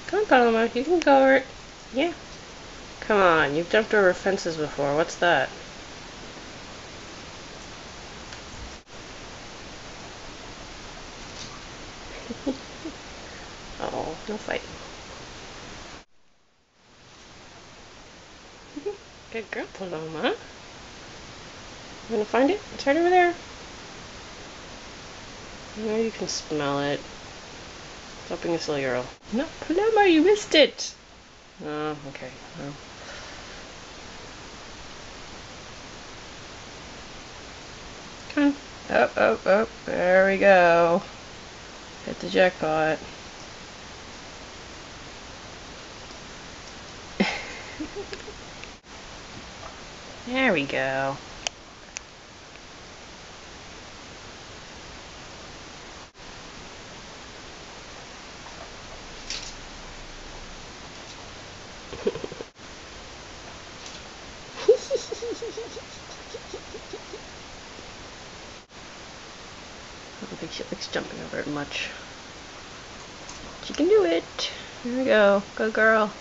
Come on, Paloma, you can go over it. Yeah. Come on, you've jumped over fences before. What's that? Oh, no fight. Good girl, Paloma. You gonna find it? It's right over there. I know you can smell it. Stop being a silly girl. No, Paloma, you missed it! Oh, okay. Well. Come on. Up, up, up. There we go. Hit the jackpot. There we go. I don't think she likes jumping over it much. She can do it. There we go. Good girl.